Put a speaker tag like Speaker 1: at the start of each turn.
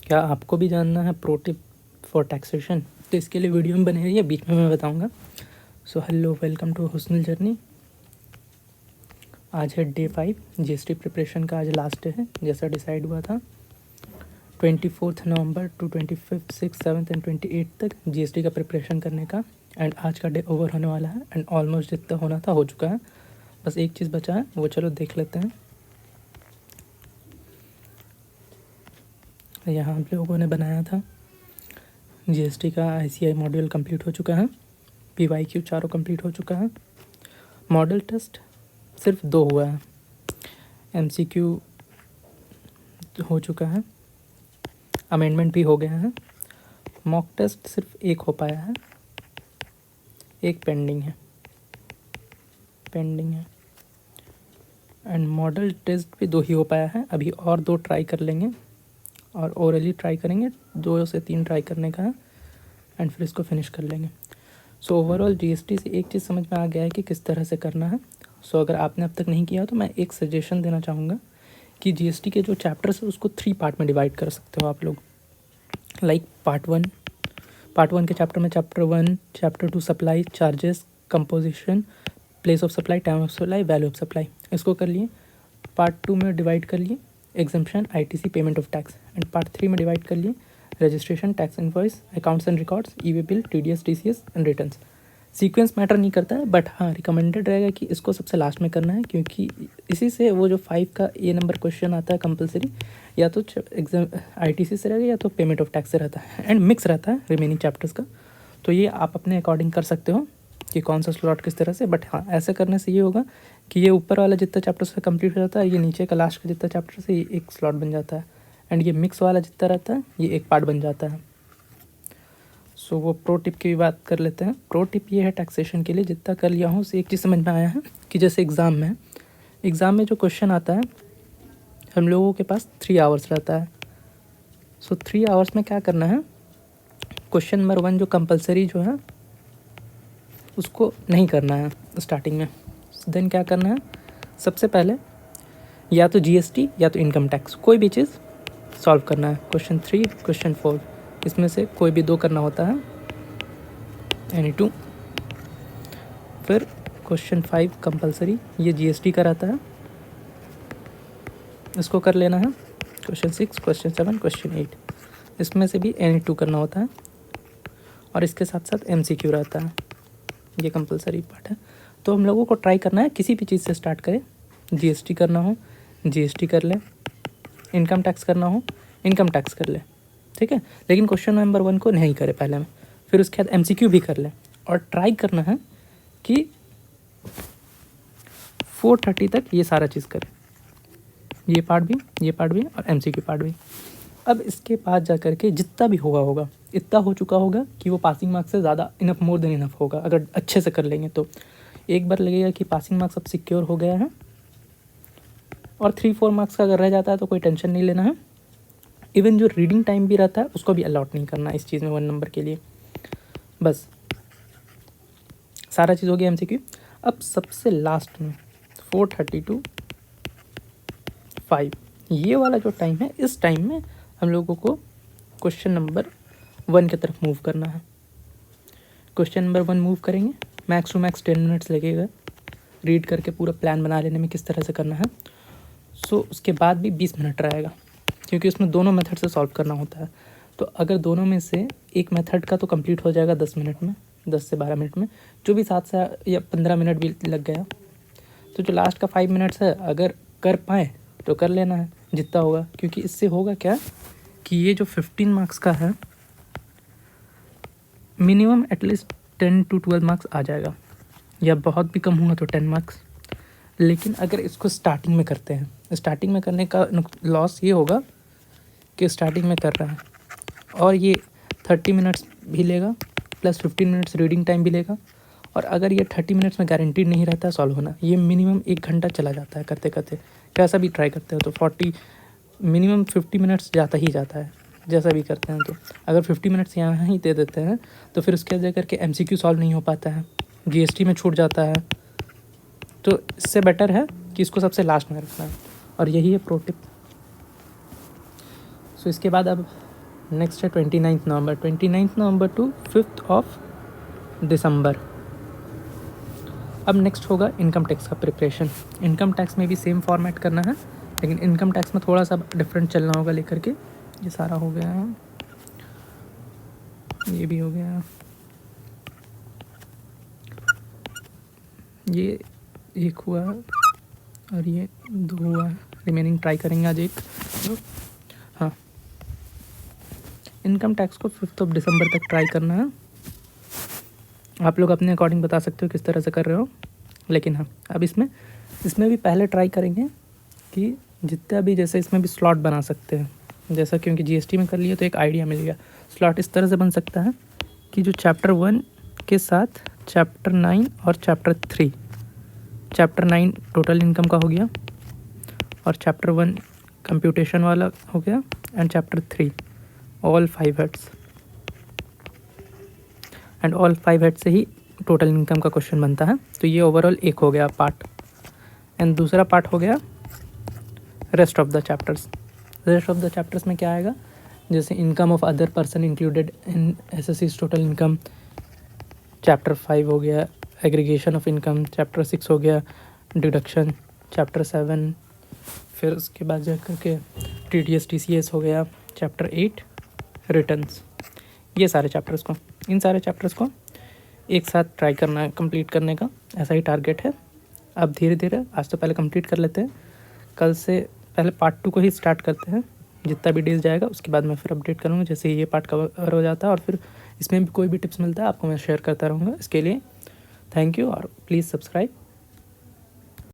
Speaker 1: क्या आपको भी जानना है प्रो टिप फॉर टैक्सेशन? तो इसके लिए वीडियो में बने रहिए, बीच में मैं बताऊंगा। So hello, welcome to Husnul journey. आज है डे 5 जीएसटी प्रिपरेशन का। आज लास्ट डे है जैसा डिसाइड हुआ था। 24 नवंबर टू 25, 6, 7 एंड 28 तक जीएसटी का प्रिपरेशन करने का। एंड आज का डे ओवर होने वाला है एंड ऑलमोस्ट जितना होना था हो चुका है। बस एक चीज़ बचा है, वो चलो देख लेते हैं। यहाँ हम लोगों ने बनाया था जीएसटी का आईसीआई मॉड्यूल कंप्लीट हो चुका है। पीवाईक्यू चारों कंप्लीट हो चुका है। मॉडल टेस्ट सिर्फ 2 हुआ है। एमसीक्यू हो चुका है, अमेंडमेंट भी हो गया है। मॉक टेस्ट सिर्फ 1 हो पाया है, 1 पेंडिंग है। एंड मॉडल टेस्ट भी 2 ही हो पाया है। अभी और 2 ट्राई कर लेंगे और ओरली ट्राई करेंगे। 2 से 3 ट्राई करने का है एंड फिर इसको फिनिश कर लेंगे। सो ओवरऑल जीएसटी से एक चीज़ समझ में आ गया है कि किस तरह से करना है। सो अगर आपने अब तक नहीं किया तो मैं एक सजेशन देना चाहूँगा कि जीएसटी के जो चैप्टर्स है उसको 3 पार्ट में डिवाइड कर सकते हो आप लोग। लाइक पार्ट 1 के चैप्टर में chapter 1, chapter 2 supply, charges, composition, place of supply, time of supply, value of supply, इसको कर लिए। पार्ट 2 में डिवाइड कर लिए exemption, ITC, payment of tax. And part 3 में डिवाइड कर लिए registration, tax invoice, accounts and records, E way bill, TDS, TCS and returns. Sequence matter नहीं करता है, बट हाँ रिकमेंडेड रहेगा कि इसको सबसे लास्ट में करना है, क्योंकि इसी से वो जो 5 का ए नंबर क्वेश्चन आता है कंपलसरी, या तो एग्जाम आईटीसी से रहेगा या तो पेमेंट ऑफ टैक्स से रहता है एंड मिक्स रहता है रिमेनिंग चैप्टर्स का। तो ये आप अपने अकॉर्डिंग कर सकते हो कि कौन सा स्लॉट किस तरह से। बट हाँ, ऐसे करने से ये होगा कि ये ऊपर वाला जितना चैप्टर से कंप्लीट हो जाता है, ये नीचे का लास्ट का जितना चैप्टर से ये एक स्लॉट बन जाता है। एंड ये मिक्स वाला जितना रहता है ये एक पार्ट बन जाता है। सो वो प्रो टिप की भी बात कर लेते हैं। प्रो टिप ये है टैक्सेशन के लिए, जितना कर लिया हूँ उससे एक चीज़ समझ में आया है कि जैसे एग्ज़ाम में जो क्वेश्चन आता है, हम लोगों के पास 3 आवर्स रहता है। सो 3 आवर्स में क्या करना है, क्वेश्चन नंबर 1 जो कंपलसरी जो है उसको नहीं करना है स्टार्टिंग में। देन क्या करना है, सबसे पहले या तो जीएसटी या तो इनकम टैक्स, कोई भी चीज़ सॉल्व करना है। क्वेश्चन 3, क्वेश्चन 4, इसमें से कोई भी 2 करना होता है, एनी 2। फिर क्वेश्चन 5 कंपलसरी, ये जीएसटी का रहता है, इसको कर लेना है। क्वेश्चन 6, क्वेश्चन 7, क्वेश्चन 8, इसमें से भी एनी 2 करना होता है। और इसके साथ साथ एमसीक्यू रहता है, ये कंपलसरी पार्ट है। तो हम लोगों को ट्राई करना है किसी भी चीज़ से स्टार्ट करें। जीएसटी करना हो जीएसटी कर ले, इनकम टैक्स करना हो इनकम टैक्स कर ले, ठीक है। लेकिन क्वेश्चन नंबर 1 को नहीं करे पहले में, फिर उसके बाद एमसीक्यू भी कर ले। और ट्राई करना है कि 4:30 तक ये सारा चीज़ करें, ये पार्ट भी और एमसीक्यू पार्ट भी। अब इसके बाद जा कर के जितना भी होगा इतना हो चुका होगा कि वो पासिंग मार्क्स से ज़्यादा इनफ, मोर देन इनफ होगा अगर अच्छे से कर लेंगे तो। एक बार लगेगा कि पासिंग मार्क्स अब सिक्योर हो गया है। और 3-4 मार्क्स का अगर रह जाता है तो कोई टेंशन नहीं लेना है। इवन जो रीडिंग टाइम भी रहता है उसको भी अलॉट नहीं करना इस चीज़ में 1 नंबर के लिए। बस सारा चीज़ हो गया एमसीक्यू। अब सबसे लास्ट में 4:30 to 5 ये वाला जो टाइम है, इस टाइम में हम लोगों को क्वेश्चन नंबर 1 की तरफ मूव करना है। क्वेश्चन नंबर 1 मूव करेंगे, मैक्स टू मैक्स 10 मिनट्स लगेगा रीड करके पूरा प्लान बना लेने में किस तरह से करना है। सो उसके बाद भी 20 मिनट रहेगा, क्योंकि उसमें दोनों मेथड से सॉल्व करना होता है। तो अगर दोनों में से एक मेथड का तो कंप्लीट हो जाएगा 10 मिनट में, 10 से 12 मिनट में, जो भी 7 से या 15 मिनट भी लग गया तो जो लास्ट का 5 मिनट्स है अगर कर पाए तो कर लेना है जितना होगा। क्योंकि इससे होगा क्या कि ये जो 15 मार्क्स का है, मिनिमम एटलीस्ट 10 to 12 मार्क्स आ जाएगा, या बहुत भी कम हुआ तो 10 मार्क्स। लेकिन अगर इसको स्टार्टिंग में करते हैं, स्टार्टिंग में करने का लॉस ये होगा कि स्टार्टिंग में कर रहा है और ये 30 मिनट्स भी लेगा प्लस 15 मिनट्स रीडिंग टाइम भी लेगा। और अगर ये 30 मिनट्स में गारंटीड नहीं रहता है सॉल्व होना, ये मिनिमम 1 घंटा चला जाता है करते करते। कैसा भी ट्राई करते हो तो 40 मिनिमम 50 मिनट्स जाता ही जाता है जैसा भी करते हैं। तो अगर 50 मिनट्स यहाँ ही दे देते हैं तो फिर उसके बाद करके एमसीक्यू सॉल्व नहीं हो पाता है, जीएसटी में छूट जाता है। तो इससे बेटर है कि इसको सबसे लास्ट में रखना है, और यही है प्रो टिप। सो इसके बाद अब नेक्स्ट है 29 नवंबर, 29 नवंबर टू 5 दिसंबर। अब नेक्स्ट होगा इनकम टैक्स का प्रिपरेशन। इनकम टैक्स में भी सेम फॉर्मेट करना है, लेकिन इनकम टैक्स में थोड़ा सा डिफरेंट चलना होगा लेकर के। ये सारा हो गया, ये भी हो गया, ये एक हुआ और ये 2 हुआ, रिमेनिंग ट्राई करेंगे आज एक। तो हाँ, इनकम टैक्स को 5 दिसंबर तक ट्राई करना है। आप लोग अपने अकॉर्डिंग बता सकते हो किस तरह से कर रहे हो, लेकिन हाँ अब इसमें भी पहले ट्राई करेंगे कि जितना भी, जैसे इसमें भी स्लॉट बना सकते हैं, जैसा क्योंकि जीएसटी में कर लिए तो एक आइडिया मिल गया। स्लॉट इस तरह से बन सकता है कि जो चैप्टर 1 के साथ चैप्टर 9 और चैप्टर 3, चैप्टर 9 टोटल इनकम का हो गया और चैप्टर 1 कंप्यूटेशन वाला हो गया, and chapter 3 all 5 heads, and all 5 head से ही टोटल इनकम का क्वेश्चन बनता है। तो ये ओवरऑल एक हो गया पार्ट, एंड दूसरा पार्ट हो गया rest of the chapters. Rest of the chapters में क्या आएगा, जैसे income of other person included in assessee's total income, chapter 5 हो गया एग्रीगेशन ऑफ इनकम, चैप्टर 6 हो गया डिडक्शन, चैप्टर 7 फिर उसके बाद जा करके TDS TCS हो गया, चैप्टर 8 रिटर्न्स। ये सारे चैप्टर्स को, इन सारे चैप्टर्स को एक साथ ट्राई करना है, कंप्लीट करने का ऐसा ही टारगेट है। अब धीरे धीरे, आज तो पहले कंप्लीट कर लेते हैं, कल से पहले पार्ट 2 को ही स्टार्ट करते हैं। जितना भी डेज जाएगा उसके बाद मैं फिर अपडेट करूँगा, जैसे ये पार्ट कवर हो जाता है, और फिर इसमें भी कोई भी टिप्स मिलता है आपको मैं शेयर करता रहूँगा। इसके लिए थैंक यू, और प्लीज़ सब्सक्राइब।